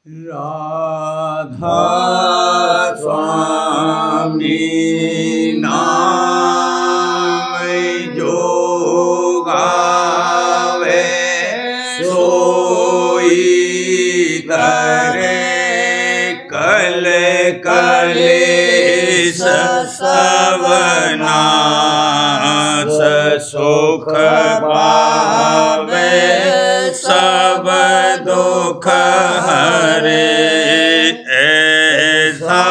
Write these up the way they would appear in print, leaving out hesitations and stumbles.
राधा स्वामी नाम जो गावे सोई करे कल कलेश सवनाश सुख पावे सब दुख हरे ऐसा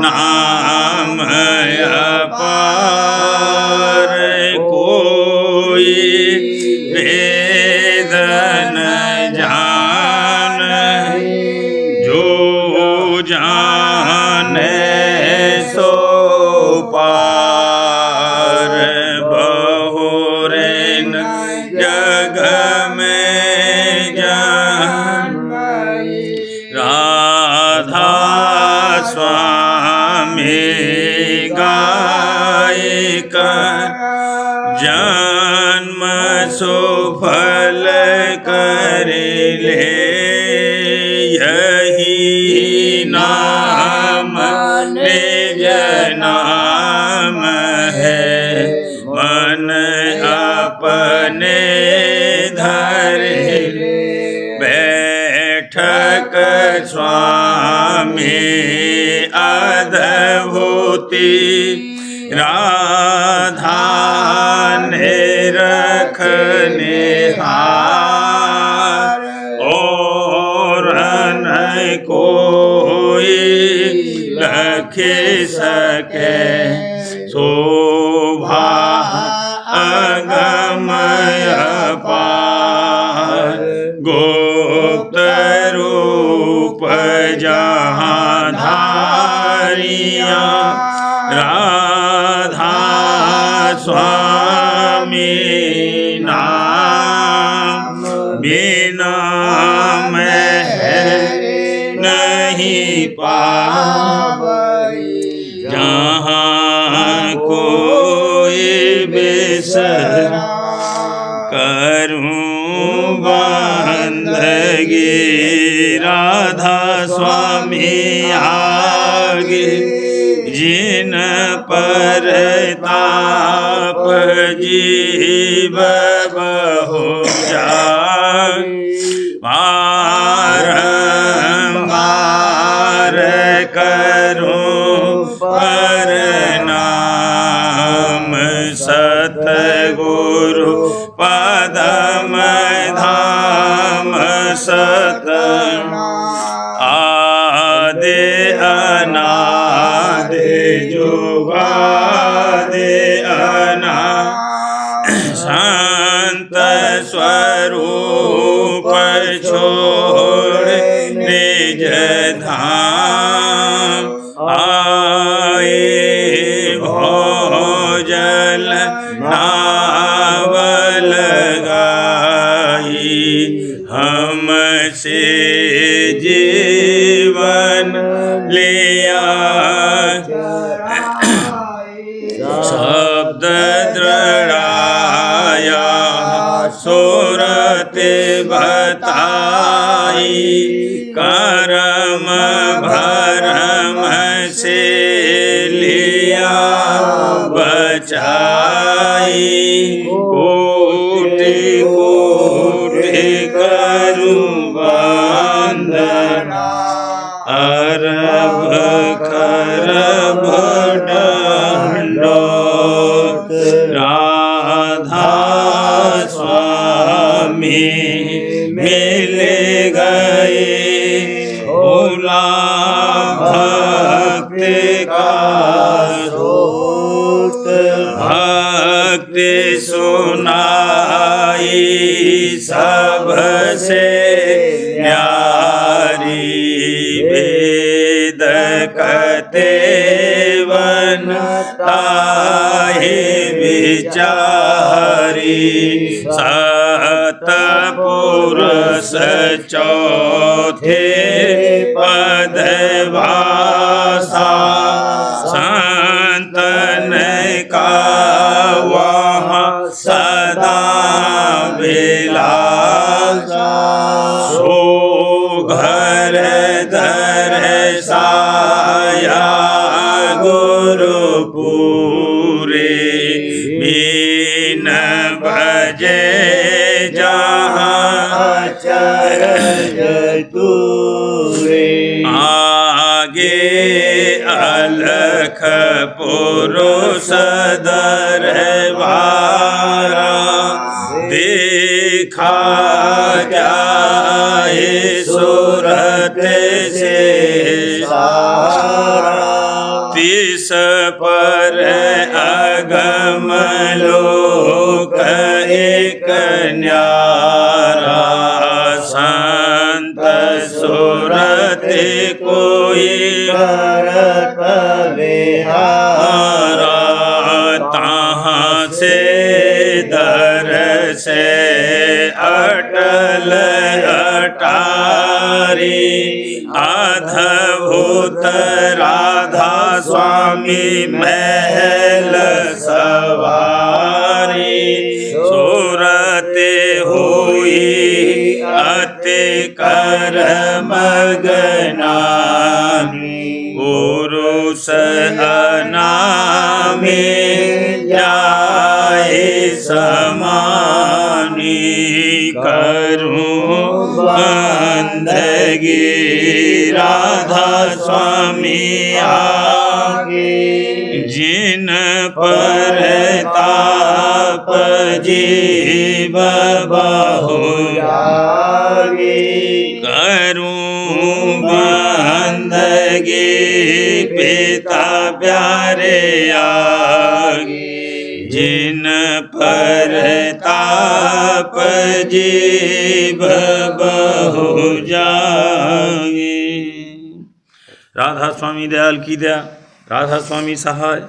नाम अपार कोई वेद न जान जो जाने सो पार बहुरेन जग में राधा स्वामी गाय कर जन्म सुफल कर ले यही नाम निज नाम है मन अपने धरे बैठक स्वामी अद्भुति राधा ने रखने हार और न कोई रख सके शोभा अगमय पार गुप्त रूप जहाँ धारिया राधा स्वामी नाम बिना मैं नहीं पावई जहाँ कोई बिसरा करूं बंदगी राधा स्वामी आगे जिन पर ताप जीव बहु जाग बारंबार करूं प्रणाम सतगुरु पदम धाम सत आदि अनादि जुगादि अना संत स्वरूप छोड़ निज धाम आए भोजल नावल गाई हमसे जीवन लिया शब्द दृढ़ाया सूरत बताई कर्म भरम से लिया बचाई कोटि कोटि करूं वंदना अरब खरब दंडोत राधा स्वामी मिल गए भोला भक्त का स्रोत भक्ति सुनाई सबसे न्यारी वेद कते वन ताहि विचारी सतपुरुष चौथे पद भाषा संतन का वहाँ सदा विलासा सो भर दर्शाया गुरु पूरे मीन बजे जहाँ चरण तूरे आगे अलख पुरुष दरबारा देखा जाए सूरत से सारा तिस पर अगम लोक एक न्यारा संत सूरत कोई करत विहारा तहाँ से दर से अटल अटारी अद्भुत राधा स्वामी महल सवारी सूरत हुई अति कर मगनानी पुरुष अनामी जाए समानी करूं बंदगी राधा स्वामी आगे जिन पर ताप जीव बहु जागे करूं बंदगी पिता प्यारे आगे जिन पर ताप जीव बहु जागे। राधा स्वामी दयाल की दया, राधा स्वामी सहाय।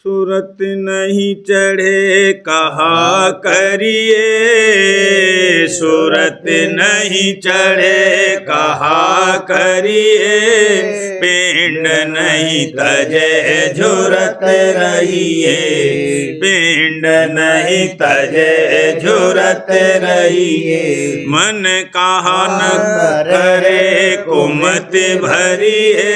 सूरत नहीं चढ़े कहा करिए, सूरत नहीं चढ़े कहा करिए, पिंड नहीं तजे झुरत रहिए, पिंड नहीं तजे झुरत रहिए। मन कहा न करे कुमत भरिए,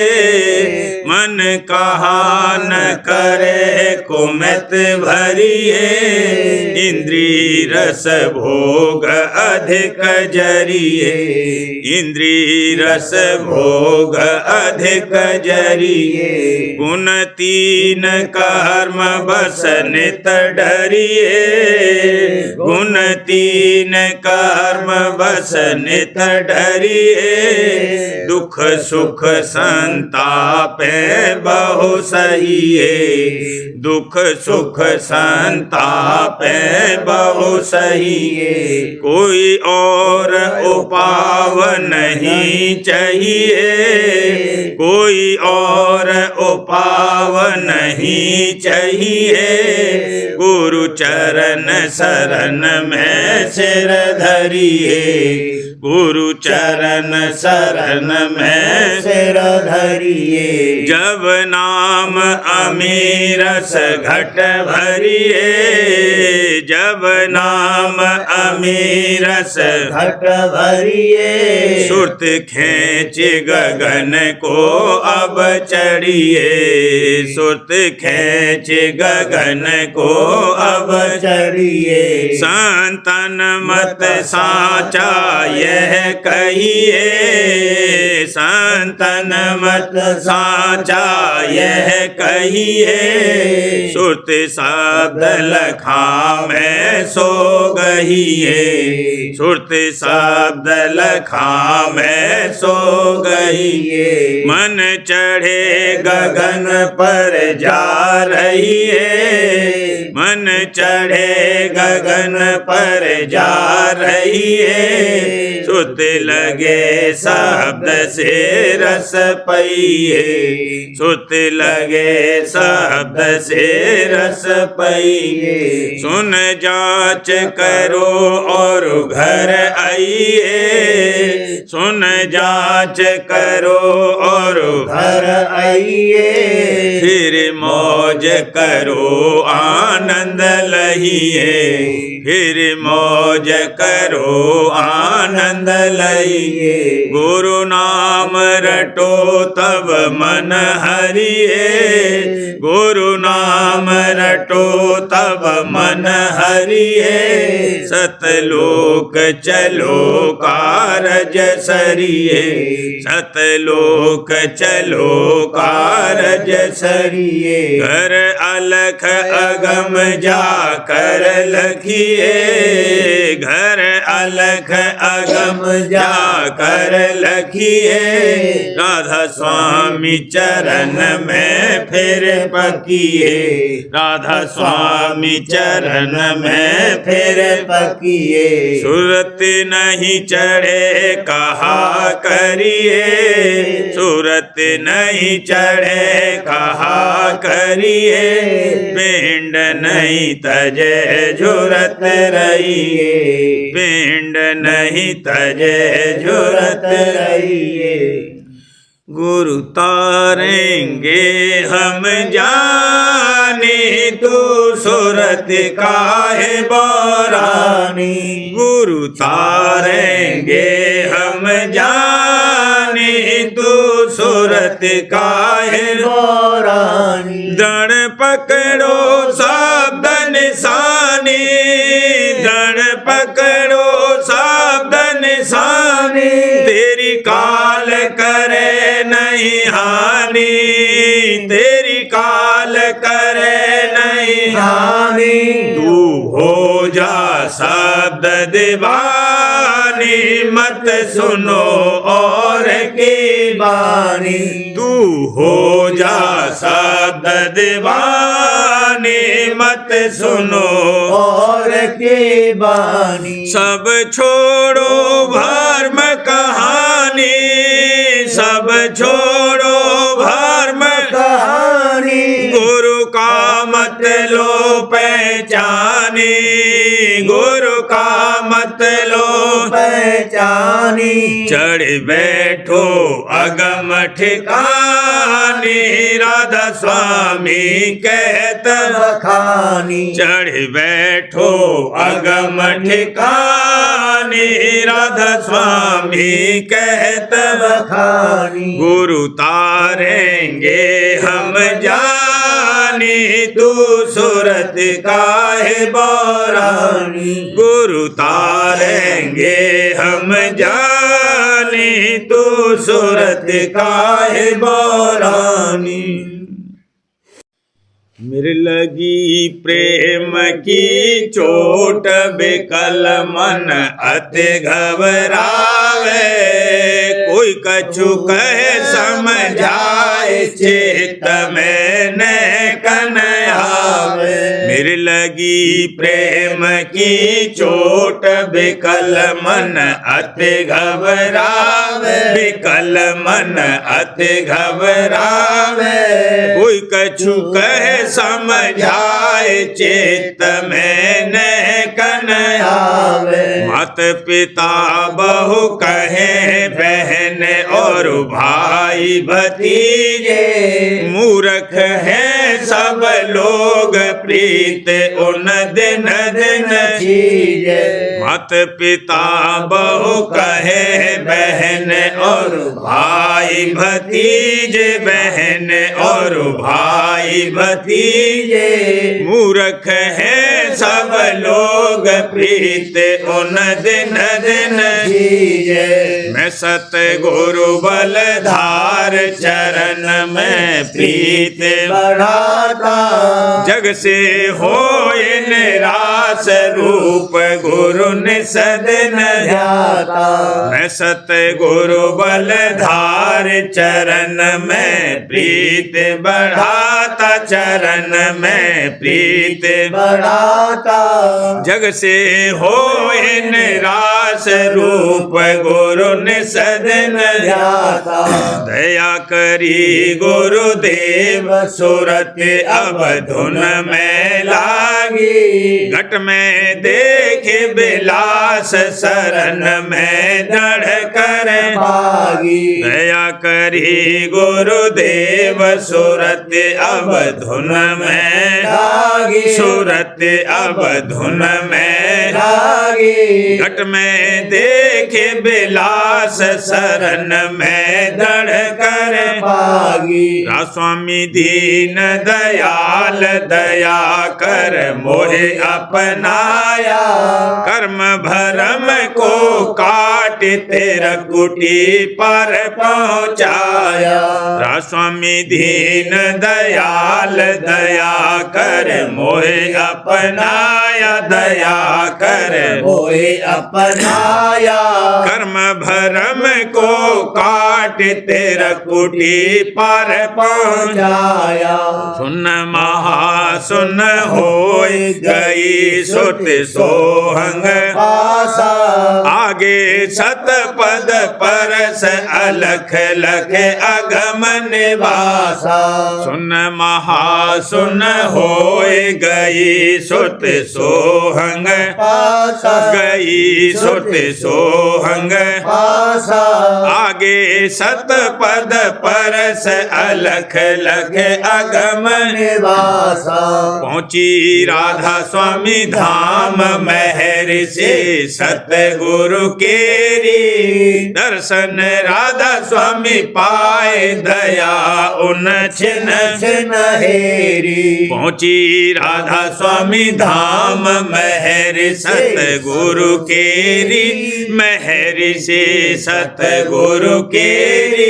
मन कहा न करे कुमत भरिए, इंद्री रस भोग अधिक जरिए, इंद्री रस भोग अधिक जरिए। गुण तीन कर्म बस नित डरिए, गुण तीन कर्म बस नित डरिए। दुख सुख संताप बहु सहिए, दुख सुख संताप बहु सहिए। कोई और उपाव नहीं चाहिए, कोई और उपाव नहीं चाहिए। गुरु चरण शरण में सिर धरिए, गुरु चरण शरण में सिर धरिए। जब नाम अमीरस घट भरिए, जब नाम अमीरस घट भरिए। सुरत खेच गगन को अब चढ़िए, सुरत खेच गगन को अब चढ़िए। संतन मत साचा यह कहिए, संतन मत साचा यह कहिए। सुरत शब्द लखा में सो गहिए, सुरत शब्द लखा में सो गहिए। मन चढ़े गगन पर जा रही है, मन चढ़े गगन पर जा रही है। सुत लगे शब्द से रस पइए, सुत लगे शब्द से रस पइए। सुन जांच करो और घर आइए, सुन जांच करो और घर आइए। फिर मौज करो आनंद लहिए, फिर मौज करो आनंद लइए। गुरु नाम रटो तब मन हरिए, गुरु नाम रटो तब मन हरिए। सतलोक चलो कारज सरिए, सतलोक चलो कारज सरिए। घर अलख अगम जाकर लखिए, घर अलख अगम जाकर लखिए। राधा स्वामी चरण में फिर पकिए, राधा स्वामी चरण में फिर पकिए। सूरत नहीं चढ़े कहा करिए, सूरत नहीं चढ़े कहा करिए। पिंड नहीं तजे जुरत रहिए, पिंड नहीं तजे जुरत रहिए। गुरु तारेंगे हम जाने, तू सूरत काहे बोरानी। गुरु तारेंगे हम जाने, तू सूरत काहे बोरानी। दण पकड़ो शब्द निशानी, दण पकड़ो शब्द निशानी। तेरी काल करे नहीं हानि, तेरी काल करे नहीं हानि। तू हो जा शब्द दीवानी, मत सुनो और की बानी। तू हो जा शब्द दीवानी, मत सुनो और की बानी। सब छोड़ो भर्म कहानी, सब छोड़ो भर्म कहानी। गुरु का मत लो पहचानी, गुरु का मत लो पहचानी। चढ़ बैठो अगम ठिकानी, राधा स्वामी कहत बखानी। चढ़ बैठो अगम ठिकानी, राधा स्वामी कहत बखानी। गुरु तारेंगे हम जानी, तू सूरत काहे बोरानी। गुरु तारेंगे हम जानी, तू सूरत काहे बोरानी। मृलगी प्रेम की चोट बिकल मन अति घबरावे। कोई कछु कहे समझाए चित्त में न कन आवे। मृलगी प्रेम की चोट बिकल मन अति घबरावे, बिकल मन अति घबरावे। कोई कछु कहे समझाए चित्त में न कन आवे। मात पिता बहु कहे बहन और भाई भतीजे। मूर्ख हैं सब लोग प्रीत उन दिन दिन चीजे। मात पिता बहु कहे बहन और भाई भतीजे, बहन और भाई भतीजे। मूर्ख हैं सब लोग प्रीत उन दिन दिन चीजे। मैं सतगुरु बलधार चरण में प्रीत बढ़ाता। जग से होए निराश रूप गुरु निषद न ध्याता। मैं सतगुरु बलधार चरण में प्रीत बढ़ाता, चरण में प्रीत बढ़ाता। जग से होए निराश रूप गुरु निषद न ध्याता। दया करी गुरुदेव सुरत अब धुन में लागे। भागी। घट में देखे बिलास शरण में दृढ़ कर भागी। दया करी गुरुदेव सूरत अब धुन में भागी। सूरत अब धुन में भागी। घट में देखे बिलास शरण में दृढ़ कर भागी। स्वामी दीन दयाल दया कर मोहे अपनाया कर्म भरम को काट तेरा कुटी पर पहुँचाया। स्वामी दीन दयाल दया कर मोहे अपनाया दया कर मोहे अपनाया कर्म भरम को काट तेरा कुटी पर पहुँचाया। सुन महासुन होय गई सुत सोहंग पासा आगे सत पद परस अलख लख अगम निवासा। सुन महासुन होय गई सुत सोहंग पासा गई सुत सोहंग पासा आगे सत पद परस अलख लख अगम निवासा। पहुंची राधा स्वामी धाम महर से सतगुरु केरी दर्शन राधा स्वामी पाए दया उन छिन छिन हेरी। पहुंची राधा स्वामी धाम महर सतगुरु केरी महर से सतगुरु केरी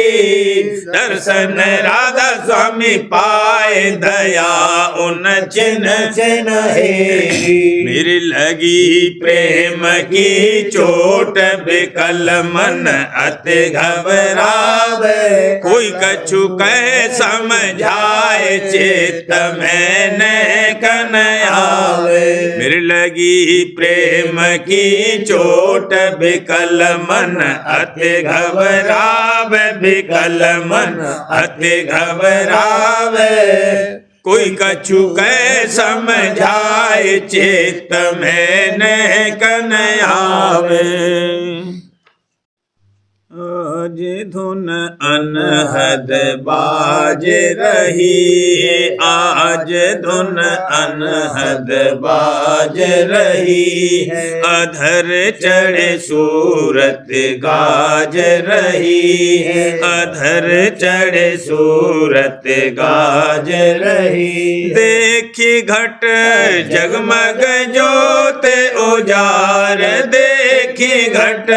दर्शन राधा स्वामी पाए दया उन छिन छिन हेरी। मेरी लगी प्रेम की चोट बिकल मन अति घबरावे कोई कछु कह समझाए चित्त में कन आवे। मेरी लगी प्रेम की चोट बिकल मन अति घबरावे बिकल मन अति घबरावे कोई कछु कह समझाए चित्त में कन आवे। आज धुन अनहद बाज रही आज धुन अनहद बाज रही अधर चढ़े सूरत गाज रही अधर चढ़े सूरत गाज रही। देखी घट जगमग जोत उजार देखी घट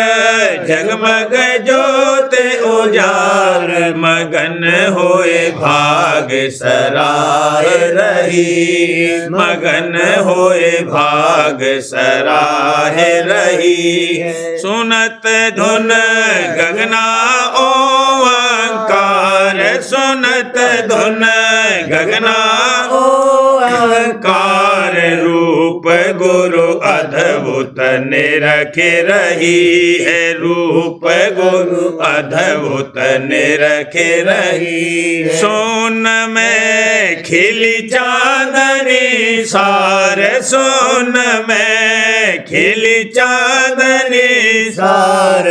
जगमग जोत उजार मगन होए भाग सराय रही मगन होए भाग सराय रही। सुनत धुन गगना ओंकार सुनत धुन गगना ओंकार रूप गुरु अद्भुत निरख रही है रूप गुरु अद्भुत निरख रही। सोन में खिली चांदनी सार सोन में खिली चांदनी सार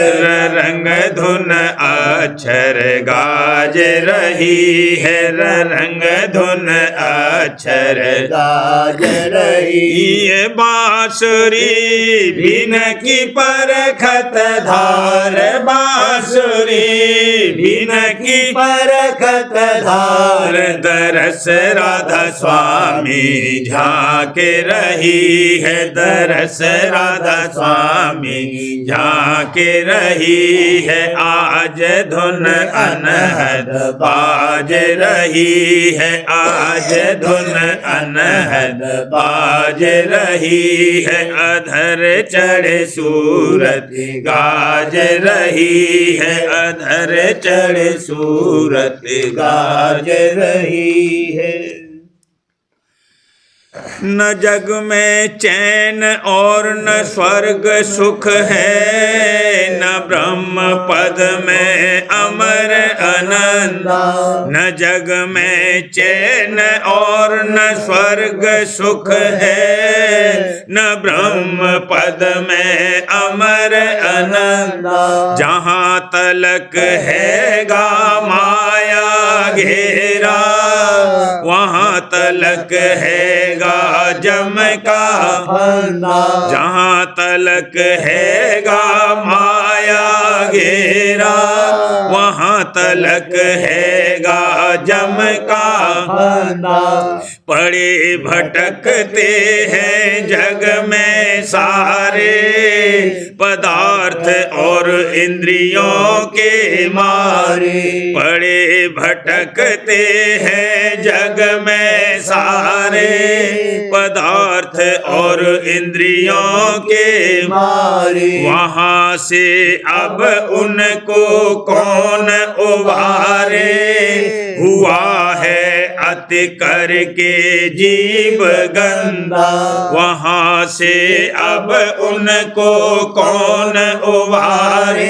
रंग धुन अक्षर गाज रही है रंग धुन अक्षर गाज रही। ये बांसुरी बिन की परखत धार बांसुरी बिन की परखत धार दरस राधा स्वामी झांके रही है दरस राधा स्वामी झांके रही है। आज धुन अनहद बाज रही है आज धुन अनहद बाज रही है अधर चढ़े सूरत गाज रही है अधर चढ़े सूरत गाज रही है। न जग में चैन और न स्वर्ग सुख है, न ब्रह्म पद में अमर आनंद। न जग में चैन और न स्वर्ग सुख है, न ब्रह्म पद में अमर आनंद। जहाँ तलक हैगा माया घेरा, वहाँ तलक हैगा जम का फंदा। जहाँ तलक हैगा माया घेरा, वहाँ तलक हैगा जम का फंदा। पड़े भटकते हैं जग में सारे, पदार्थ और इंद्रियों के मारे। पड़े भटकते हैं जग में सारे, पदार्थ और इंद्रियों के मारे। वहाँ से अब उनको कौन उबारे, हुआ है अति करके जीव गंदा। वहाँ से अब उनको कौन उबारे,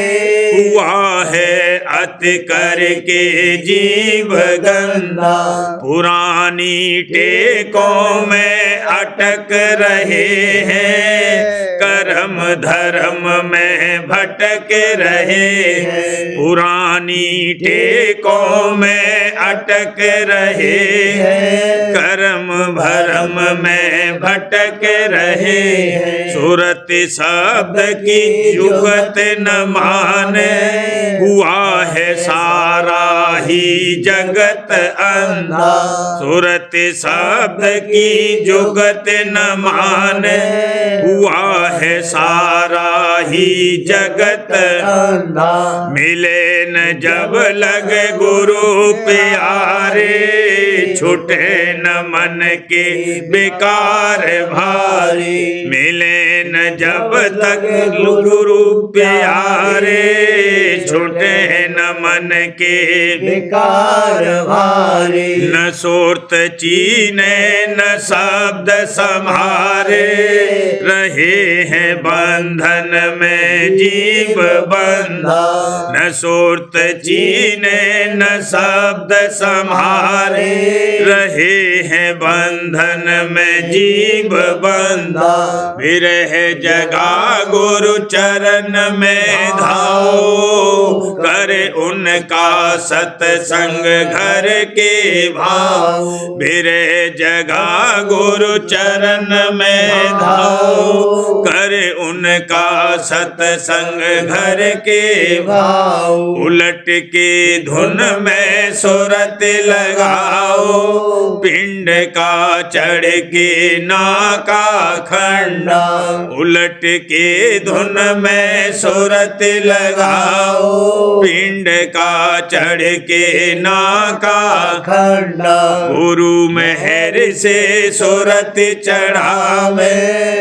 हुआ है अति करके जीव गंदा। पुरानी टेकों में अटक रहे हैं, कर्म धर्म में भटक रहे हैं। पुरानी टेकों में अटक रहे हैं, कर्म भरम में भटक रहे हैं। सूरत शब्द की जुगत न माने, हुआ है सारा ही जगत अंधा। सूरत शब्द की जुगत न माने, हुआ है सारा ही जगत अंधा। मिले न जब लगे गुरु प्यारे, छूटे न मन के बेकार भारी। मिले न जब तक गुरु प्यारे, छूटे न मन के बेकार भारी। न सूरत चीने न शब्द संहारे, रहे हैं बंधन में जीव बंधा। न सूरत चीने न शब्द संहारे, रहे हैं बंधन में जीव बंधा। विरह जगा गुरु चरण में धाओ, करे उनका सत्संग घर के भाव। विरह जगा गुरु चरण में धाओ, करे उनका सत्संग घर के भाव। उलट के धुन में सुरत लगाओ, पिंड का चढ़ के नाका खंडा। उलट के धुन में सुरत लगाओ, पिंड का चढ़ के नाका खंडा। गुरु मेहर से सुरत चढ़ावे,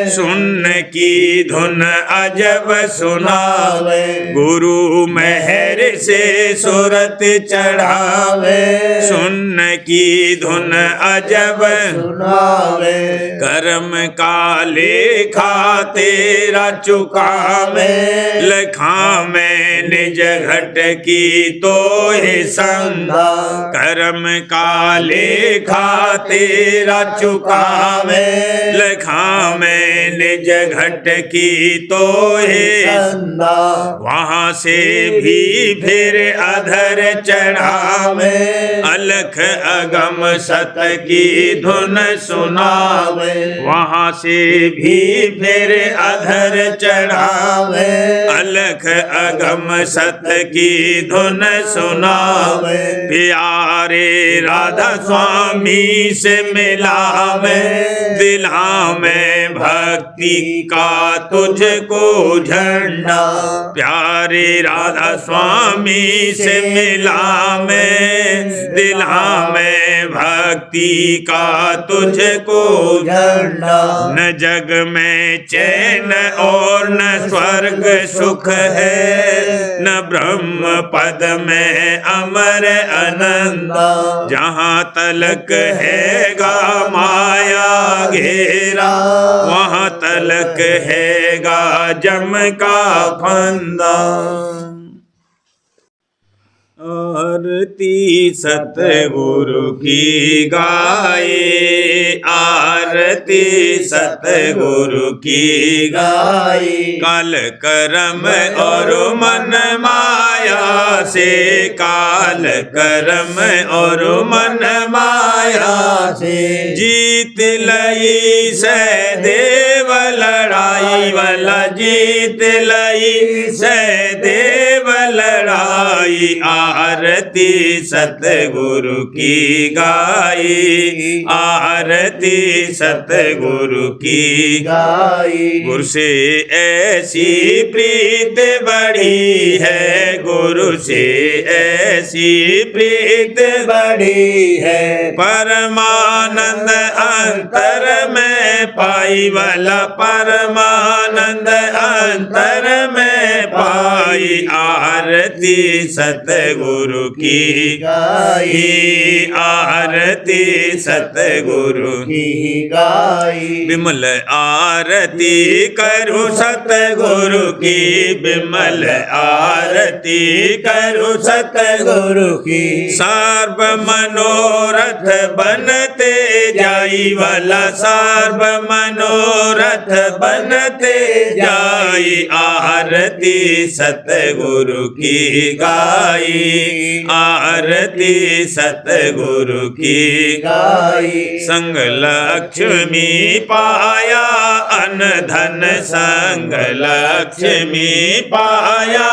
सुन की धुन अजब सुनावे। गुरु मेहर से सुरत चढ़ावे, सुन की धुन अजब सुनावे। कर्म का लेखा तेरा चुकावे, लखा में निज घट की तो ही संधा। कर्म का लेखा तेरा चुकावे, लखा में निज घट की तो ही संधा। वहाँ से भी फिर अधर चढ़ावे, अलख अगम सत की धुन सुनावे। वहाँ से भी फिर अधर चढ़ावे, अलख अगम सत की धुन सुनावे। प्यारे राधा स्वामी से मिलावे, दिला में भक्ति का तुझको झंडा। प्यारे राधा स्वामी से मिलावे, दिला में भक्ति का तुझको झंडा। न जग में चैन और न स्वर्ग सुख है, न ब्रह्म ब्रह्म पद में अमर आनंद। जहाँ तलक हैगा माया घेरा, वहाँ तलक हैगा जम का फंदा। आरती सतगुरु की गाए, आरती सतगुरु की गाए। काल कर्म और मन माया से, काल कर्म और मन माया से जीत लई सहदेव लड़ाई वाला, जीत लई सहदेव लड़ाई। आरती सतगुरु की गाई, आरती सतगुरु की गाई। गुरु से ऐसी प्रीत बढ़ी है, गुरु से ऐसी प्रीत बढ़ी है। परमानंद अंतर में पाई वाला, परमानंद अंतर में पाई। आरती सतगुरु की गाई, आरती सतगुरु की गाई। विमल आरती करूं सतगुरु की, विमल आरती करूं सतगुरु की। सर्व मनोरथ बनते जाई वाला, सर्व मनोरथ बनते जाई। आरती सतगुरु की गाई, आरती सतगुरु की गाई। संग लक्ष्मी पाया अन धन, संग लक्ष्मी पाया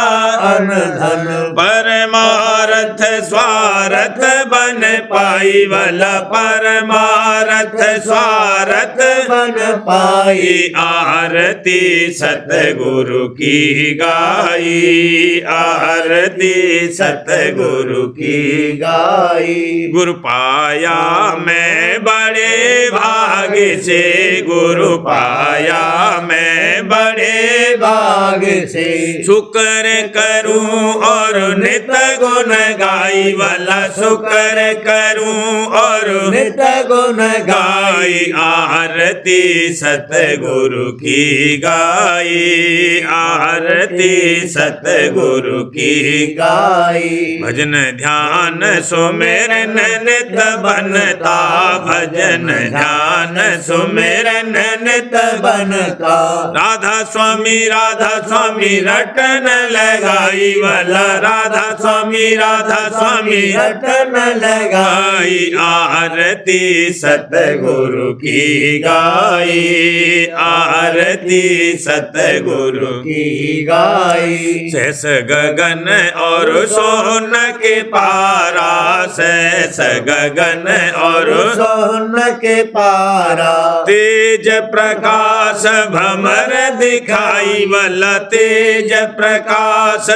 अन धन। परमार्थ स्वार्थ बन पाई वाला, परमार्थ स्वार्थ बन पाई। आरती सतगुरु की गाई, आरती सतगुरु की गाई। गुरु पाया मैं बड़े भाग से, गुरु पाया मैं बड़े भाग से। शुक्र करूं और नित गुण गाई वाला, शुक्र करूं और नित गुण गाई। आरती सतगुरु की गाई, आरती सतगुरु की गाई। भजन ध्यान सुमिरन नित बनता, भजन ध्यान सुमिरन नित बनता। राधा स्वामी रटन लगाई वाला, राधा स्वामी रटन लगाई। आरती सतगुरु की गाई, आरती सतगुरु की गाई। सहस गगन और सोन के पारा, सहस गगन और सोन के पारा। तेज प्रकाश भमर दिखाई वाला, तेज प्रकाश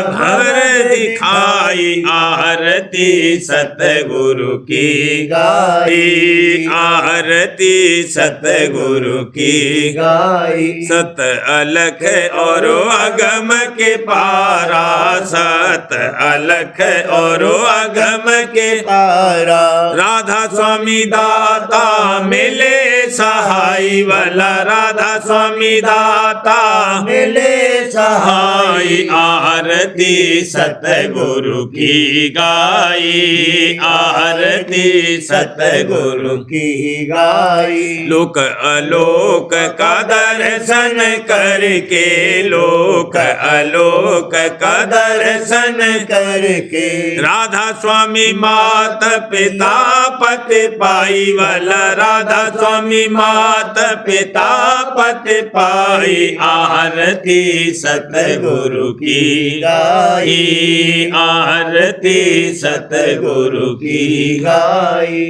भमर दिखाई। आरती सतगुरु की गाई, आरती सतगुरु की गाई। सत अलख और अगम के पारा, सत अलख और अगम के पारा। राधा स्वामी दाता मिले सहाय वाला, राधा स्वामी दाता मिले सहाय। आरती सतगुरु की गाई, आरती सतगुरु की गाई। लोक अलोक का दर्शन करके, लोक अलोक का दर्शन करके। राधा स्वामी मात पिता पति पाई वाला, राधा स्वामी मात पिता पति पाई। आरती सतगुरु की गाई, आरती सतगुरु की गाई।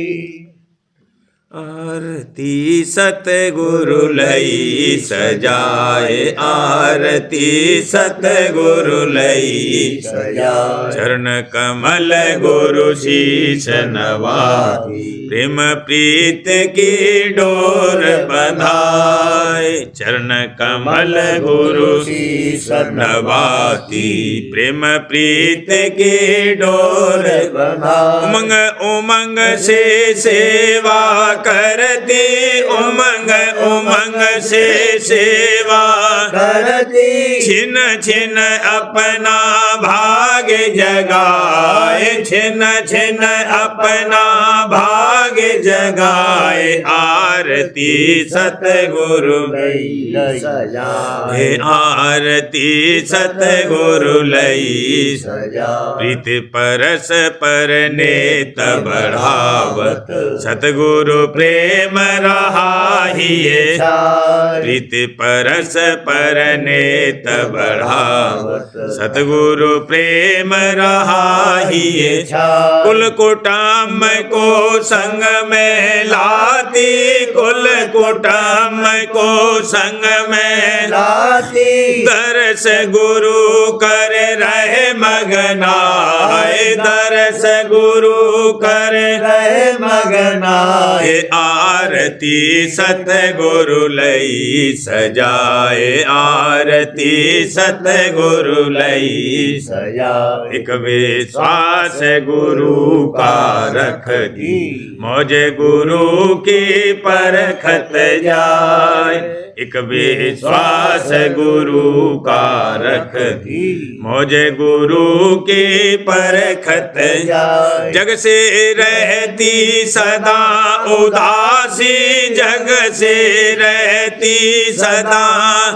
आरती सतगुरु लई सजाए, आरती सतगुरु लई सजाए। चरण कमल गुरु शीश नवाई, प्रेम प्रीत की डोर बंधाए। चरण कमल गुरु शीश नवाती, प्रेम प्रीत की डोर बंधाए। उमंग उमंग से सेवा करती, उमंग उमंग से सेवा करती, छिन छिन अपना भाग जगाए, छिन छिन अपना भाग जगाए। आरती सतगुरु लई सजाए। हे आरती सतगुरु लई सजाए। प्रीति परस पर नेत बढ़ावत, सतगुरु प्रेम रहा ही ये छाए। प्रीति परस पर नेत बढ़ावत, सतगुरु प्रेम रहा ही ये छाए। कुल कुटुंब को संग में लाती, कुल कुटुंब को संग में लाती, दरस गुरु कर रहे मगनाए, दरस गुरु कर रहे मगनाए। हे आरती सतगुरु लई सजाए, आरती सतगुरु लई सजाए। एक विश्वास गुरु का रख दी, मौजे गुरु की परखत जाए। एक विश्वास गुरु का रख दी, मौजे गुरु की परखत जाए। जग से रहती सदा उदासी, जग से रहती सदा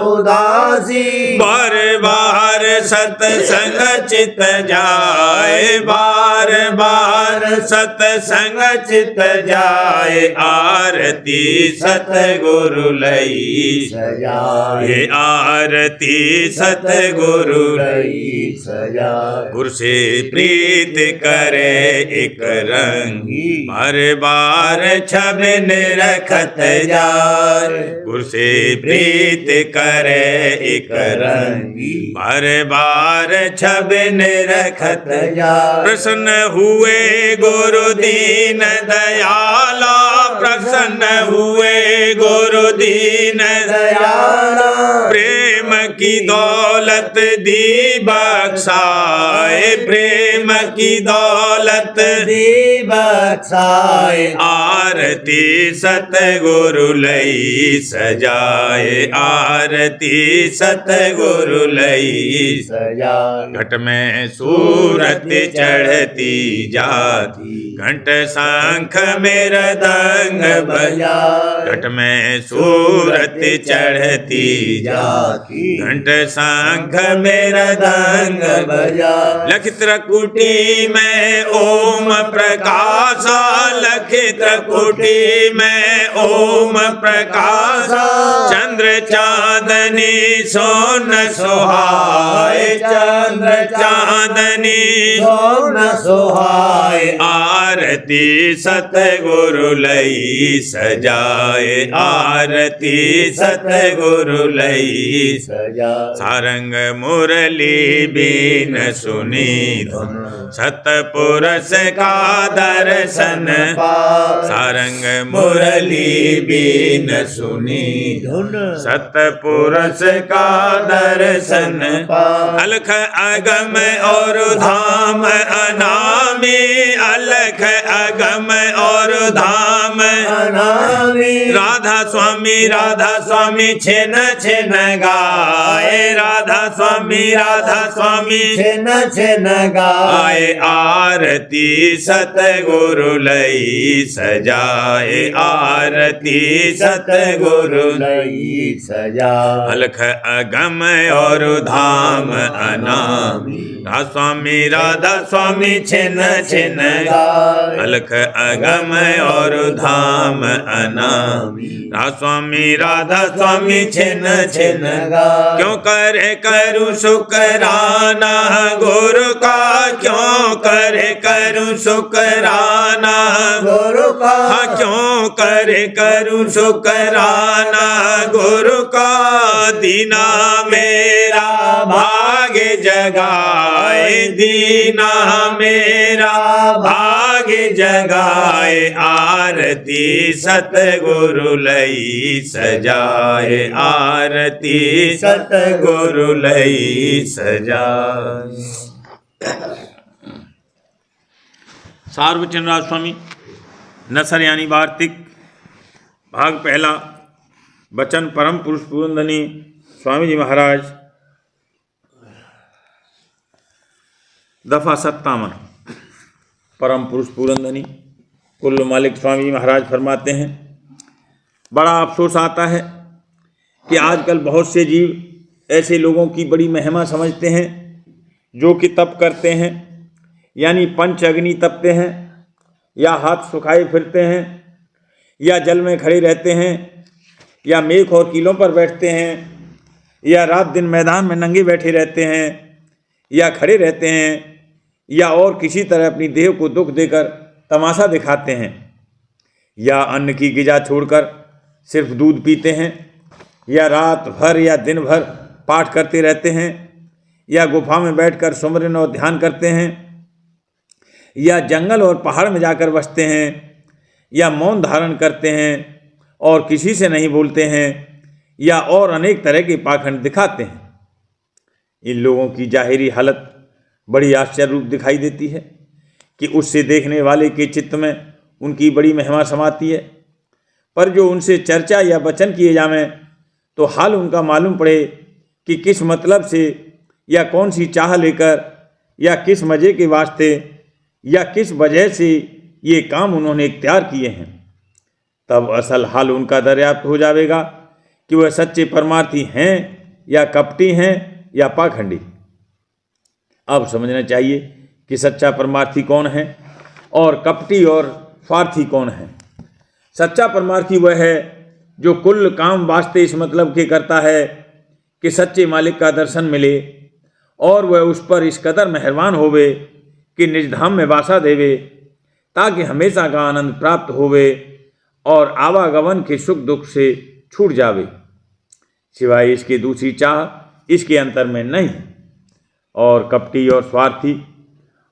उदासी, बार बार सतसंग चित जाए, बार बार सतसंग चित जाए। आरती सतगुरु लई सजाए। ये आरती सतगुरु लई सजाए। गुरु से प्रीत करे एक रंगी, बार बार छबिन रखत जाए। गुरु से प्रीत करे एक रंगी, बार बार छबिन रखत जाए। प्रसन्न हुए गुरु दीन दयाला, प्रसन्न हुए गुरु दीन दयाला, प्रेम की दौलत दी बख्शाए, प्रेम की दौलत दी बख्शाए। आरती सतगुरु लई सजाए, आरती सतगुरु लई सजाए। घट में सूरत चढ़ती जाती, घंट शंख मृदंग बजाए। घट में सूरत चढ़ती जाती, घंट शंख मृदंग बजाए। लखित त्रिकुटी में ओम प्रकाशा, लखित त्रिकुटी में ओम प्रकाशा। चंद्र चांदनी सोन सुहाए, चंद्र चांदनी सोन सुहाए। आरती सतगुरु लई सजाए, आरती सतगुरु लई सजाए। सारंग मुरली बीन सुनी धुन, सतपुरुष का दर्शन पाए। सारंग मुरली बीन सुनी धुन, सतपुरुष का दर्शन पाए। अलख अगम और धाम अनामी, अलख अगम और धाम अनामी। राधा स्वामी छिन छिन गाए, राधा स्वामी छिन छिन गाए। आरती सतगुरु लई सजाए, आरती सतगुरु लई सजाए। अलख अगम और धाम अनामी, राधा स्वामी छिन छिन गाए। अलख अगम और धाम अनामी, राधा स्वामी छिन छिन गाए। क्यों करे करूं शुकराना गुरु का, क्यों करे करूं शुकराना गुरु का हाँ क्यों करे करूं शुकराना गुरु का दीना मेरा भाग्य जगाए दीना मेरा भाग्य जगाए आरती सतगुरु लई सजाए आरती सतगुरु लई सजाए। सार्वचंद्र स्वामी नसर यानी वार्तिक भाग पहला वचन परम पुरुष पूरनधनी स्वामी जी महाराज दफा 57। परम पुरुष पूरनधनी कुल्लू मालिक स्वामी जी महाराज फरमाते हैं, बड़ा अफसोस आता है कि आजकल बहुत से जीव ऐसे लोगों की बड़ी महिमा समझते हैं जो कि तप करते हैं, यानी पंच अग्नि तपते हैं, या हाथ सुखाए फिरते हैं, या जल में खड़े रहते हैं, या मेघ और कीलों पर बैठते हैं, या रात दिन मैदान में नंगे बैठे रहते हैं, या खड़े रहते हैं, या और किसी तरह अपनी देह को दुख देकर तमाशा दिखाते हैं, या अन्न की गिजा छोड़कर सिर्फ दूध पीते हैं, या रात भर या दिन भर पाठ करते रहते हैं, या गुफा में बैठकर सुमरन और ध्यान करते हैं, या जंगल और पहाड़ में जाकर बसते हैं, या मौन धारण करते हैं और किसी से नहीं बोलते हैं, या और अनेक तरह के पाखंड दिखाते हैं। इन लोगों की जाहिरी हालत बड़ी आश्चर्य रूप दिखाई देती है कि उससे देखने वाले के चित्त में उनकी बड़ी महिमा समाती है, पर जो उनसे चर्चा या वचन किए जावें तो हाल उनका मालूम पड़े कि किस मतलब से या कौन सी चाह लेकर या किस मज़े के वास्ते या किस वजह से ये काम उन्होंने इख्तियार किए हैं, तब असल हाल उनका दरियाफ्त हो जाएगा कि वह सच्चे परमार्थी हैं या कपटी हैं या पाखंडी। अब समझना चाहिए कि सच्चा परमार्थी कौन है और कपटी और स्वार्थी कौन है। सच्चा परमार्थी वह है जो कुल काम वास्ते इस मतलब के करता है कि सच्चे मालिक का दर्शन मिले और वह उस पर इस कदर मेहरबान होवे कि निज धाम में वासा देवे, ताकि हमेशा का आनंद प्राप्त होवे और आवागमन के सुख दुख से छूट जावे। सिवाय इसके दूसरी चाह इसके अंतर में नहीं। और कपटी और स्वार्थी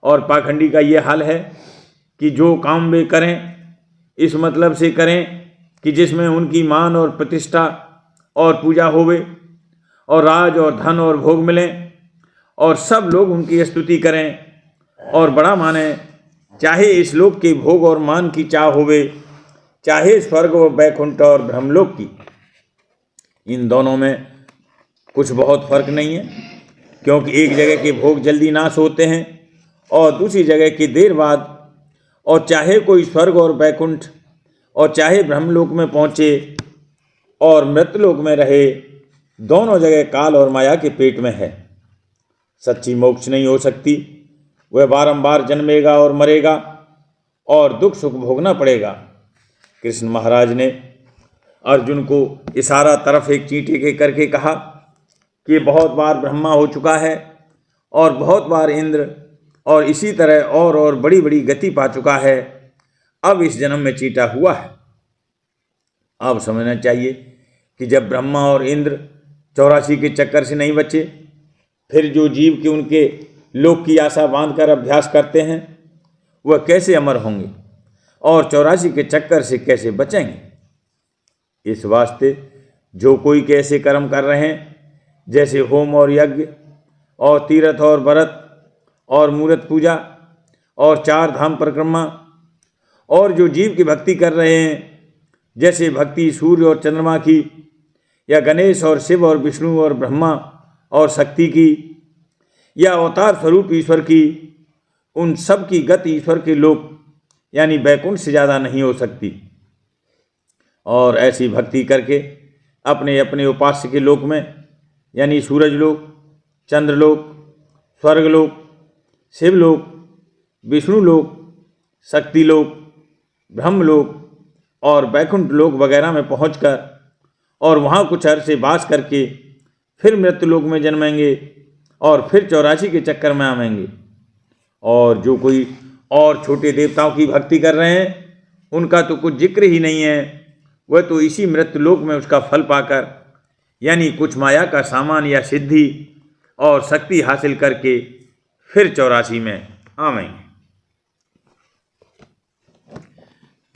और पाखंडी का ये हाल है कि जो काम वे करें इस मतलब से करें कि जिसमें उनकी मान और प्रतिष्ठा और पूजा होवे और राज और धन और भोग मिलें और सब लोग उनकी स्तुति करें और बड़ा माने, चाहे इस लोक के भोग और मान की चाह होवे, चाहे स्वर्ग व बैकुंठ और ब्रह्मलोक की। इन दोनों में कुछ बहुत फर्क नहीं है, क्योंकि एक जगह के भोग जल्दी नाश होते हैं और दूसरी जगह की देर बाद, और चाहे कोई स्वर्ग और बैकुंठ और चाहे ब्रह्मलोक में पहुँचे और मृतलोक में रहे, दोनों जगह काल और माया के पेट में है। सच्ची मोक्ष नहीं हो सकती, वह बारंबार जन्मेगा और मरेगा और दुख सुख भोगना पड़ेगा। कृष्ण महाराज ने अर्जुन को इशारा तरफ एक चींटी के करके कहा कि बहुत बार ब्रह्मा हो चुका है और बहुत बार इंद्र और इसी तरह और बड़ी बड़ी गति पा चुका है, अब इस जन्म में चींटा हुआ है। अब समझना चाहिए कि जब ब्रह्मा और इंद्र 84 के चक्कर से नहीं बचे, फिर जो जीव के उनके लोक की आशा बांधकर अभ्यास करते हैं वह कैसे अमर होंगे और 84 के चक्कर से कैसे बचेंगे। इस वास्ते जो कोई कैसे कर्म कर रहे हैं, जैसे होम और यज्ञ और तीर्थ और व्रत और मूर्त पूजा और 4 धाम परिक्रमा, और जो जीव की भक्ति कर रहे हैं, जैसे भक्ति सूर्य और चंद्रमा की, या गणेश और शिव और विष्णु और ब्रह्मा और शक्ति की, या अवतार स्वरूप ईश्वर की, उन सब की गति ईश्वर के लोक यानी बैकुंठ से ज़्यादा नहीं हो सकती। और ऐसी भक्ति करके अपने अपने उपास्य के लोक में यानी सूरज लोक, चंद्रलोक, स्वर्गलोक, शिवलोक, विष्णु लोक, शक्ति लोक, ब्रह्मलोक और बैकुंठ लोक वगैरह में पहुंचकर और वहाँ कुछ अरसे वास करके फिर मृत्युलोक में जन्मेंगे और फिर 84 के चक्कर में आवेंगे। और जो कोई और छोटे देवताओं की भक्ति कर रहे हैं उनका तो कुछ जिक्र ही नहीं है। वह तो इसी मृत्युलोक में उसका फल पाकर, यानी कुछ माया का सामान या सिद्धि और शक्ति हासिल करके फिर 84 में आवेंगे।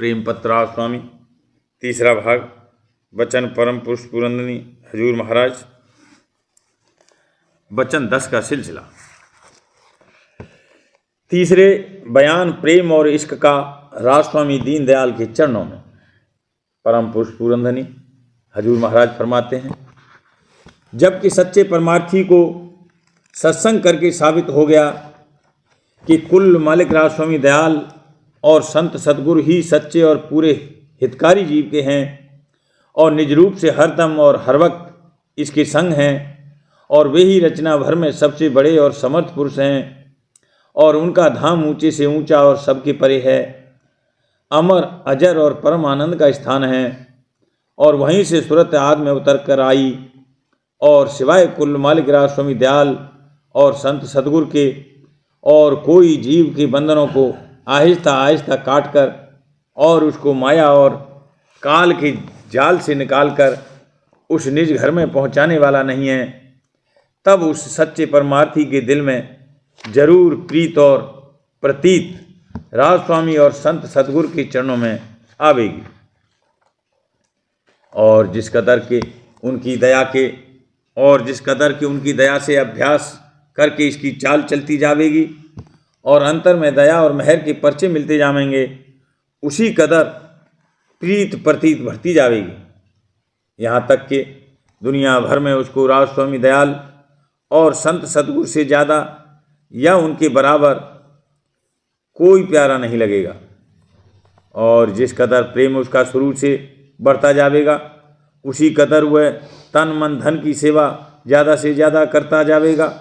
प्रेम पत्र स्वामी, तीसरा भाग, वचन परम पुरुष पुरंदनी हजूर महाराज, वचन 10 का सिलसिला। तीसरे बयान प्रेम और इश्क का राजस्वामी दीनदयाल के चरणों में। परम पुरुष पुरंदनी हजूर महाराज फरमाते हैं, जबकि सच्चे परमार्थी को सत्संग करके साबित हो गया कि कुल मालिक राजस्वामी दयाल और संत सद्गुरु ही सच्चे और पूरे हितकारी जीव के हैं और निज रूप से हरदम और हर वक्त इसके संग हैं, और वे ही रचना भर में सबसे बड़े और समर्थ पुरुष हैं, और उनका धाम ऊंचे से ऊंचा और सबके परे है, अमर अजर और परम आनंद का स्थान है, और वहीं से सूरत आद में उतर कर आई, और सिवाय कुल मालिक राजस्वामी दयाल और संत सद्गुरु के और कोई जीव के बंधनों को आहिस्ता आहिस्ता काट कर और उसको माया और काल के जाल से निकालकर उस निज घर में पहुंचाने वाला नहीं है। तब उस सच्चे परमार्थी के दिल में जरूर प्रीत और प्रतीत राजस्वामी और संत सद्गुरु के चरणों में आवेगी, और जिस कदर के उनकी दया से अभ्यास करके इसकी चाल चलती जावेगी और अंतर में दया और मेहर के पर्चे मिलते जाएंगे, उसी कदर प्रीत प्रतीत बढ़ती जावेगी, यहाँ तक कि दुनिया भर में उसको राजस्वामी दयाल और संत सद्गुरु से ज़्यादा या उनके बराबर कोई प्यारा नहीं लगेगा। और जिस कदर प्रेम उसका शुरू से बढ़ता जाएगा, उसी कदर वह तन मन धन की सेवा ज़्यादा से ज़्यादा करता जाएगा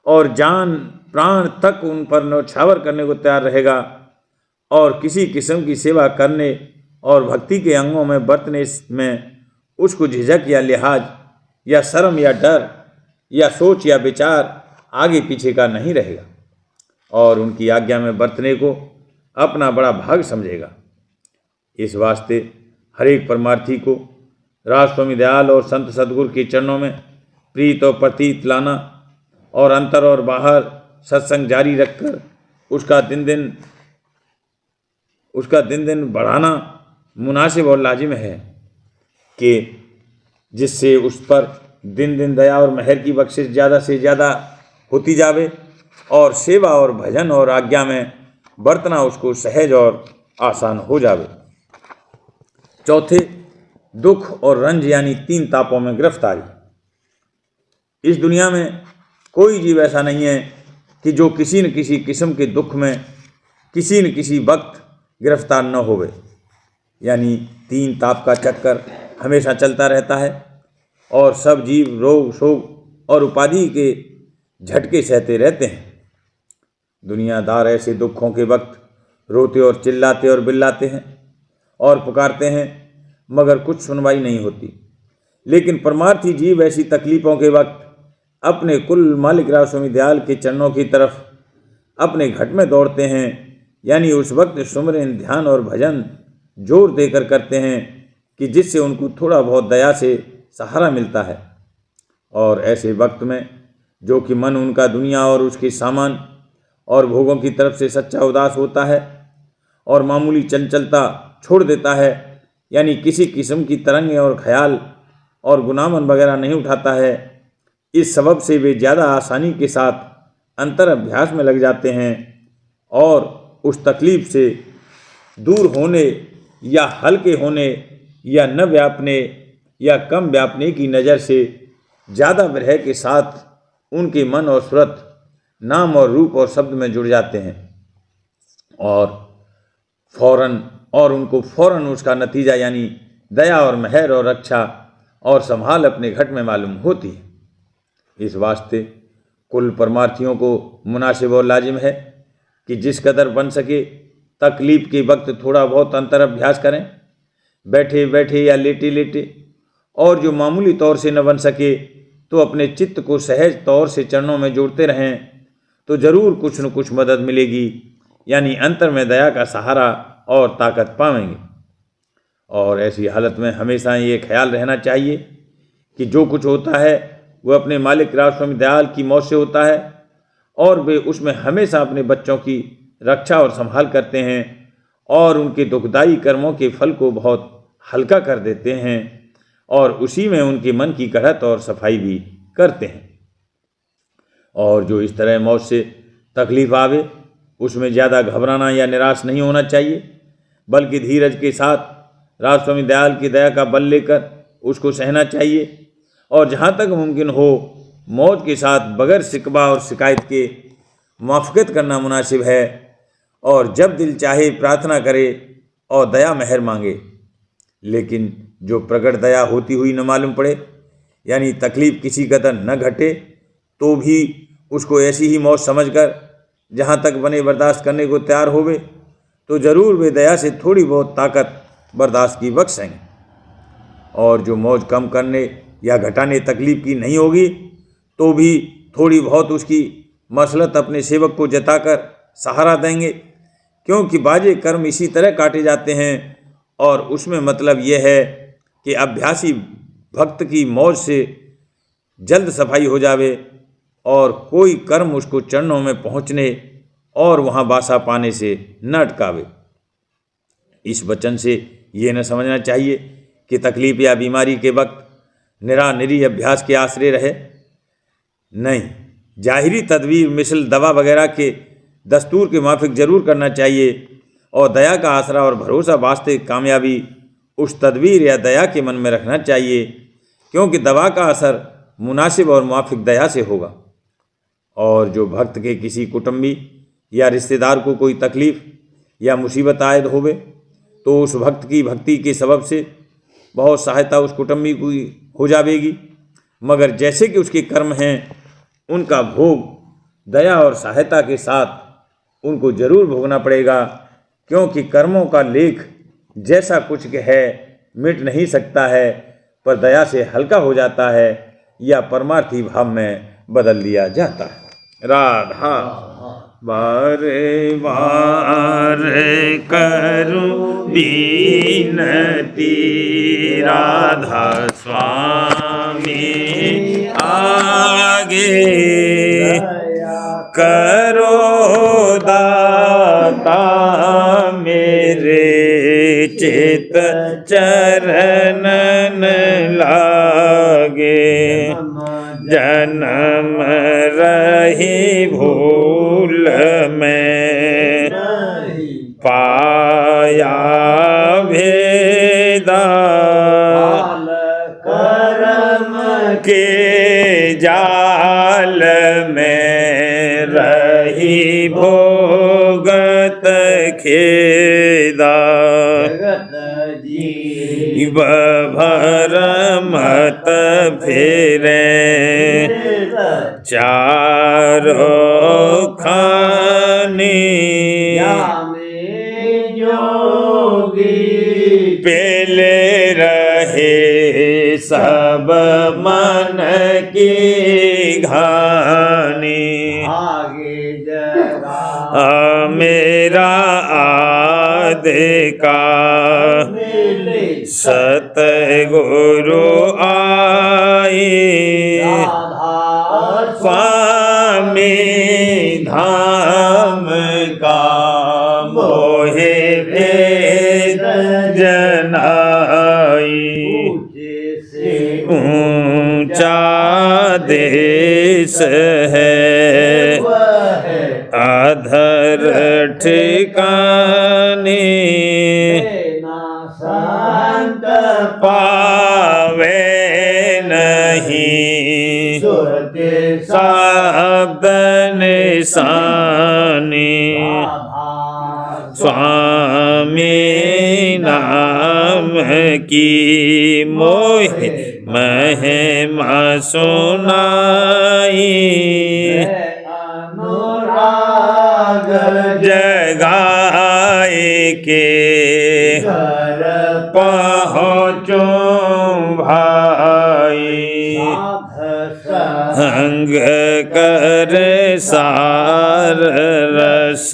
और जान प्राण तक उन पर न्यौछावर करने को तैयार रहेगा, और किसी किस्म की सेवा करने और भक्ति के अंगों में बरतने में उसको झिझक या लिहाज या शर्म या डर या सोच या विचार आगे पीछे का नहीं रहेगा, और उनकी आज्ञा में बरतने को अपना बड़ा भाग समझेगा। इस वास्ते हर एक परमार्थी को राजस्वामी दयाल और संत सद्गुरु के चरणों में प्रीत और प्रतीत लाना और अंतर और बाहर सत्संग जारी रखकर उसका दिन दिन बढ़ाना मुनासिब और लाजिम है, कि जिससे उस पर दिन दिन दया और मेहर की बख्शिश ज़्यादा से ज़्यादा होती जावे और सेवा और भजन और आज्ञा में बरतना उसको सहज और आसान हो जावे। चौथे, दुख और रंज यानी 3 तापों में गिरफ्तारी। इस दुनिया में कोई जीव ऐसा नहीं है कि जो किसी न किसी किस्म के दुख में किसी न किसी वक्त गिरफ्तार न होवे, यानी 3 ताप का चक्कर हमेशा चलता रहता है और सब जीव रोग शोक और उपाधि के झटके सहते रहते हैं। दुनियादार ऐसे दुखों के वक्त रोते और चिल्लाते और बिल्लाते हैं और पुकारते हैं, मगर कुछ सुनवाई नहीं होती। लेकिन परमार्थी जीव ऐसी तकलीफ़ों के वक्त अपने कुल मालिक राजस्वामी दयाल के चरणों की तरफ अपने घट में दौड़ते हैं, यानी उस वक्त सुमरन ध्यान और भजन जोर देकर करते हैं कि जिससे उनको थोड़ा बहुत दया से सहारा मिलता है। और ऐसे वक्त में जो कि मन उनका दुनिया और उसके सामान और भोगों की तरफ से सच्चा उदास होता है और मामूली चंचलता छोड़ देता है, यानी किसी किस्म की तरंगें और ख्याल और गुनामन वगैरह नहीं उठाता है, इस सबब से वे ज़्यादा आसानी के साथ अंतर अभ्यास में लग जाते हैं और उस तकलीफ़ से दूर होने या हल्के होने या न व्यापने या कम व्यापने की नज़र से ज़्यादा विरह के साथ उनके मन और सूरत नाम और रूप और शब्द में जुड़ जाते हैं और उनको फौरन उसका नतीजा यानी दया और मेहर और रक्षा और संभाल अपने घट में मालूम होती है। इस वास्ते कुल परमार्थियों को मुनासिब और लाजिम है कि जिस कदर बन सके तकलीफ़ के वक्त थोड़ा बहुत अंतर अभ्यास करें, बैठे बैठे या लेटे लेटे, और जो मामूली तौर से न बन सके तो अपने चित्त को सहज तौर से चरणों में जोड़ते रहें, तो ज़रूर कुछ न कुछ मदद मिलेगी, यानी अंतर में दया का सहारा और ताकत पाएंगे। और ऐसी हालत में हमेशा ये ख्याल रहना चाहिए कि जो कुछ होता है वह अपने मालिक राज स्वामी दयाल की मौत से होता है, और वे उसमें हमेशा अपने बच्चों की रक्षा और संभाल करते हैं और उनके दुखदायी कर्मों के फल को बहुत हल्का कर देते हैं, और उसी में उनके मन की कढ़त और सफाई भी करते हैं। और जो इस तरह मौत से तकलीफ आवे उसमें ज़्यादा घबराना या निराश नहीं होना चाहिए, बल्कि धीरज के साथ राज स्वामी दयाल की दया का बल लेकर उसको सहना चाहिए, और जहाँ तक मुमकिन हो मौत के साथ बगैर शिकवा और शिकायत के मुआफ़क़त करना मुनासिब है, और जब दिल चाहे प्रार्थना करे और दया मेहर मांगे। लेकिन जो प्रकट दया होती हुई न मालूम पड़े, यानी तकलीफ़ किसी कदर न घटे, तो भी उसको ऐसी ही मौत समझकर जहाँ तक बने बर्दाश्त करने को तैयार होवे, तो ज़रूर वे दया से थोड़ी बहुत ताकत बर्दाश्त की बख्शेंगे। और जो मौज कम करने या घटाने तकलीफ़ की नहीं होगी, तो भी थोड़ी बहुत उसकी मसलत अपने सेवक को जताकर सहारा देंगे, क्योंकि बाजे कर्म इसी तरह काटे जाते हैं। और उसमें मतलब यह है कि अभ्यासी भक्त की मौज से जल्द सफाई हो जावे और कोई कर्म उसको चरणों में पहुँचने और वहाँ बासा पाने से न अटकावे। इस वचन से ये न समझना चाहिए कि तकलीफ़ या बीमारी के वक्त निरानिरी अभ्यास के आश्रय रहे। नहीं, जाहिरी तदबीर मिसल दवा वगैरह के दस्तूर के माफिक ज़रूर करना चाहिए, और दया का आसरा और भरोसा वास्ते कामयाबी उस तदबीर या दया के मन में रखना चाहिए, क्योंकि दवा का असर मुनासिब और मुआफिक दया से होगा। और जो भक्त के किसी कुटुंबी या रिश्तेदार को कोई तकलीफ़ या मुसीबत आयद होवे, तो उस भक्त की भक्ति के सबब से बहुत सहायता उस कुटुंबी को हो जाएगी, मगर जैसे कि उसके कर्म हैं उनका भोग दया और सहायता के साथ उनको जरूर भोगना पड़ेगा, क्योंकि कर्मों का लेख जैसा कुछ है मिट नहीं सकता है, पर दया से हल्का हो जाता है या परमार्थी भाव में बदल दिया जाता है। राधा बारे बारे करूं बीनती, राधा स्वामी आगे करो दाता मेरे चित चरणन लागे, जन्म रही भूल में पाया भेदा, कर्म के जाल में रही भोगत खेदा, जीव भरमत फिरे चारों खानी, पेले रहे सब मन की घानी, मेरा आदि का सतगुरु आई, स्वामी धाम का मोहे भेद जनाई, ऊंचा देश है अधर ठिकाने, पावे नहीं शब्द निशानी, स्वामी नाम की मोहि महिमा सुनाई, जगाए के पहुँचो भाई, संग कर सार रस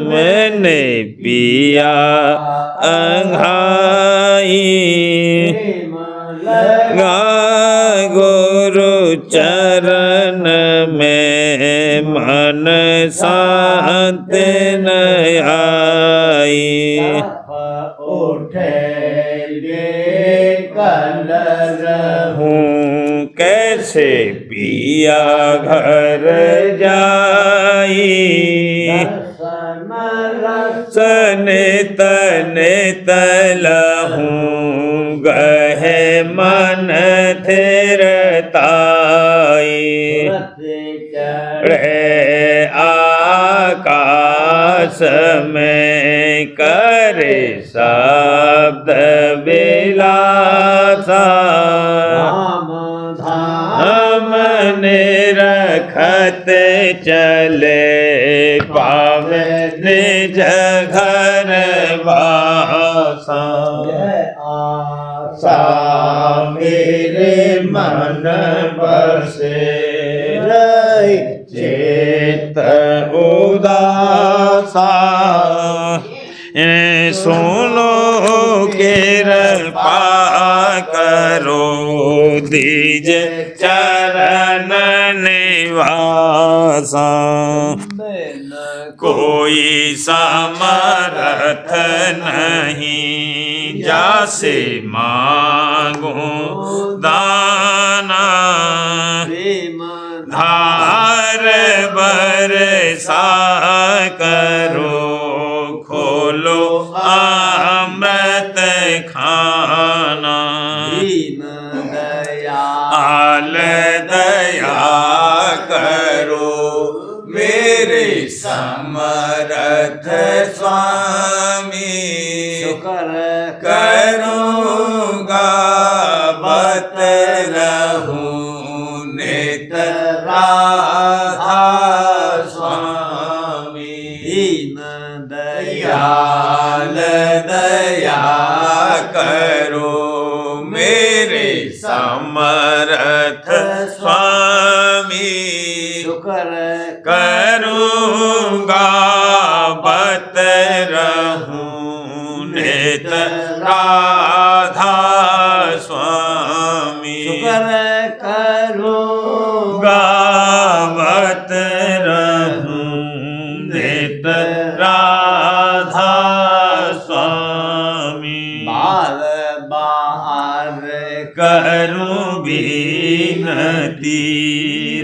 मैंने पिया अंघाई गा गुरु चरण में मन शांत न आई हूँ कैसे पिया घर जाई सने तने तलहूँ गहे मन थिरताई रे आकाश में करे शब्द बिलासा हमने रखत चले पावे निज घर वासा सा मेरे मन बसे चेत उदासा सुनो कृपा करो दीज चरण निवासा कोई समर्थ नहीं जासे मांगो दाना धार बरसा करो खोलो अमृत खाना आल दया करो मेरे समर्थ स्वामी करूँगा बत रहूं नित राधा स्वामी दयाल दया करो मेरे समर्थ स्वामी करूँगा बत रहूं नित राधा स्वामी करूँगा बत रहूं नित राधा स्वामी बार बार करूं विनती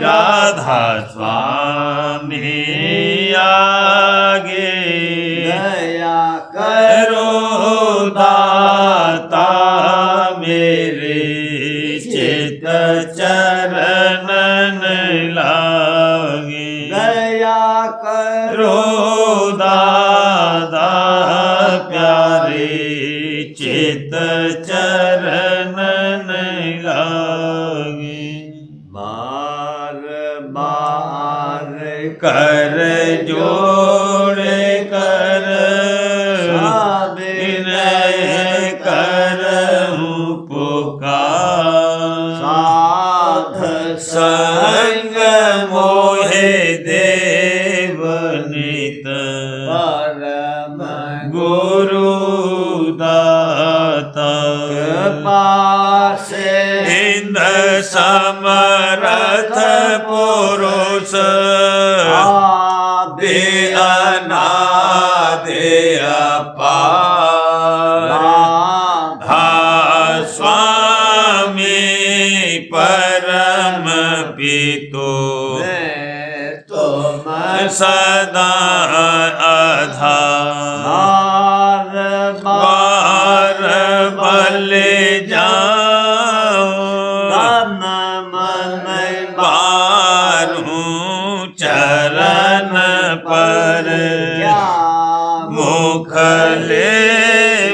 राधा स्वामी आगे दया करो दाता मेरे चित चरणन लागे दया करो दादा प्यारे चित चरणन लागे बार बार कर जोड़े कर विनय करहूं पुकार साध संग मोहे देव नित परम गुरु दाता कृपा से इंद समर्थ पुरुष आदि अनादि अपार स्वामी परम पितो तुम सदा आधार बार बल जाओ मन बारूं चरण पर मुखले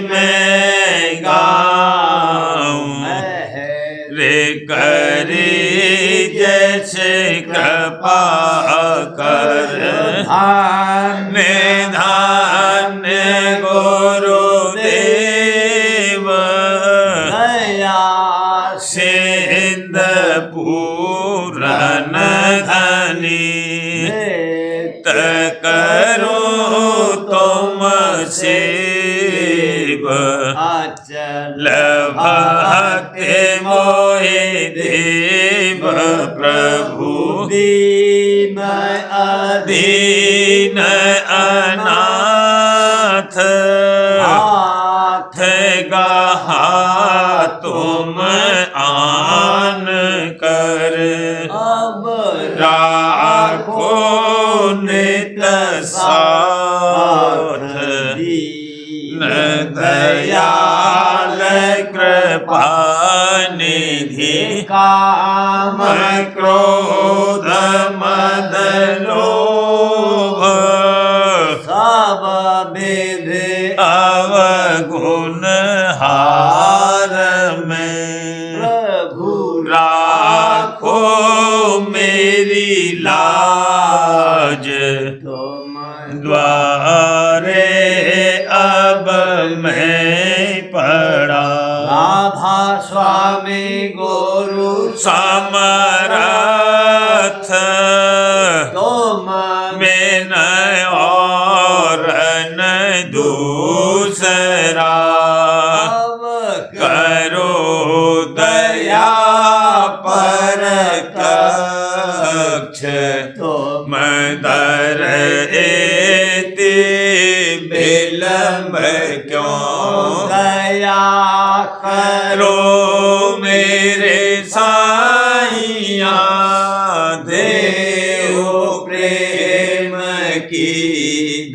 में गाऊं रे करी जैसे कृपा कर निधान गुरुदेव दया सिंध पूरन धनी शिव अचल भक्ति मोहि देव प्रभु दीन दीन अनाथ हाथ गहा तुम आन कर अब राखो नित साथ दीन दयाल कृपा निधि काम क्रोध मद लोभ सब विधि अवगुण हार में प्रभु राखो मेरी लाज तुम द्वारे अब मैं पड़ा राधा स्वामी गुरु समरथ तुम में न और न दूसरा अब करो दया पर कक्ष तुम मदर एति विलम्ब क्यों दया करो मेरे साईया देव प्रेम की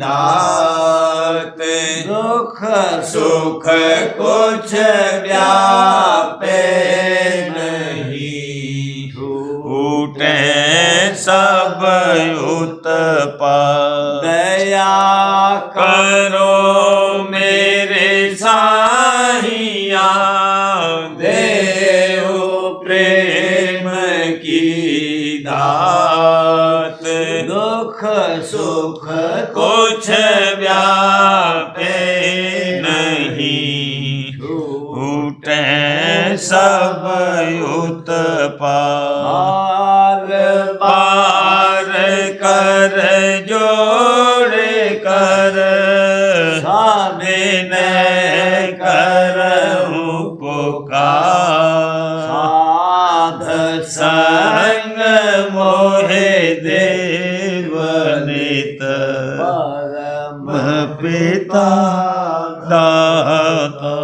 दात दुख सुख कुछ व्यापे नहीं टूटे सब उत्पात दया करो मेरे साहिया देव प्रेम की दात दुख सुख कुछ व्यापे नहीं टूटे सब उत्पात पार कर जोड़ कर विनय करहूं पुकार साध संग मोहे देव नित परम पिता दाता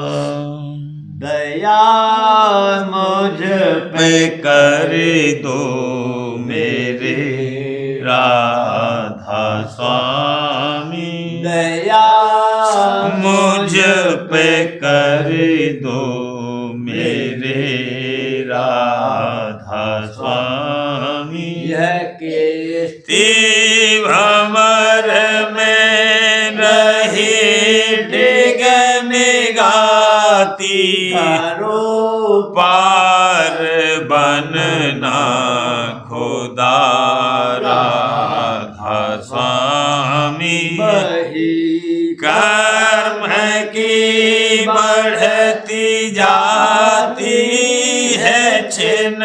दया मुझ पे कर दो मेरे राधा स्वामी दया मुझ पे कर दो मेरे राधा स्वामी यह के भमर में रही डिग निगाती करो पार बनना खुदा राधा स्वामी बही कर्म की बढ़ती जाती है छिन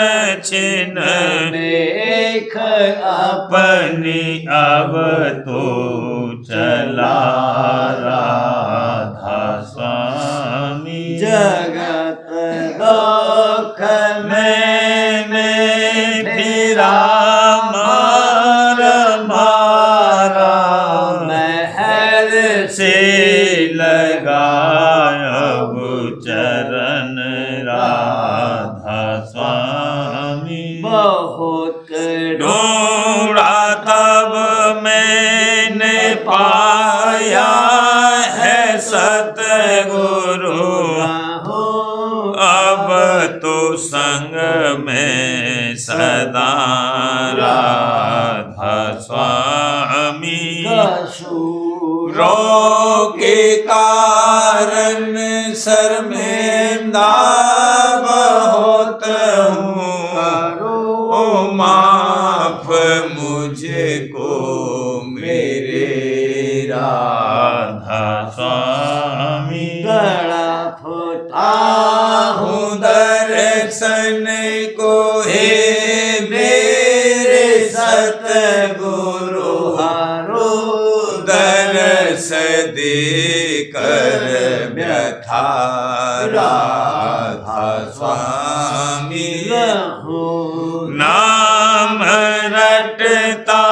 छिन देख अपनी अब तो चला राधा स्वामी जगत दुख मैंने फिरा मार मारा महल से लगायब चरण राधा स्वामी बहुत ढूंढा तब मैंने पाया है सतगुरु अब तो संग में सदा राधा स्वामी रो के कारण शर्मिंदा बहुत हूँ ओ माफ मुझको मेरे राधा स्वामी गला फुटा हूँ दर्शन को हे मेरे सतगुरु हारो दर्शन रस देकर व्यथा राधा स्वामी रहूं नाम रटता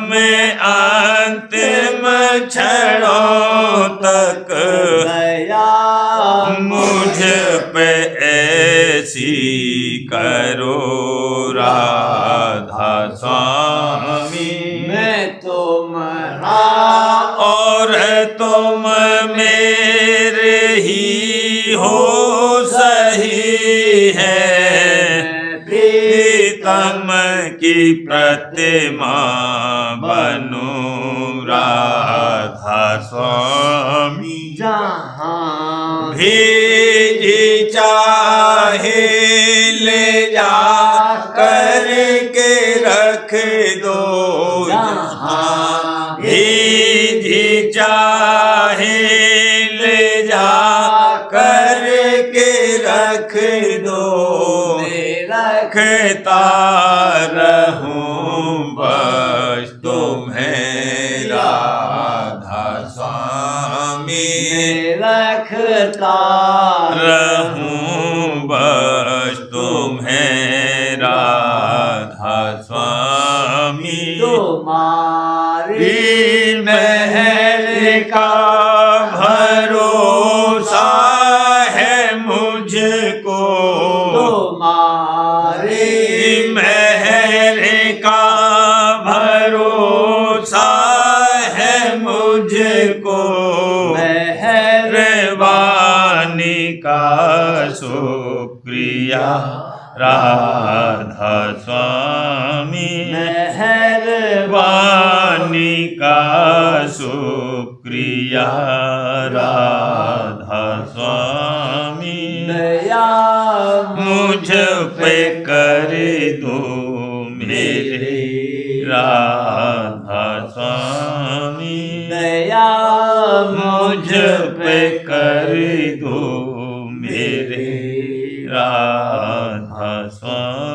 मैं अंतिम क्षणों तक दया मुझ पे ऐसी करो राधा स्वामी मैं तुम्हारा और तुम मेरे ही हो सही है प्रीतम की प्रतिमा बनूं राधा स्वामी जहाँ भेजी चाहे ले जा करके रख दो जहाँ भेजी चाहे ले जा करके रख दो रखता रहूं बस तुम्हें राधा स्वामी रखता रहूं बस तुम्हें राधा स्वामी तुम्हारी महल का भरोसा है मुझको तुम्हारी महल का भरोसा है मुझको मेहरबानी का शुक्रिया राधा स्वामी मेहरबानी का शुक्रिया राधा स्वामी दया मुझ पे कर दो मेरे राधा स्वामी दया मुझ पे कर दो मेरे राधा स्वामी।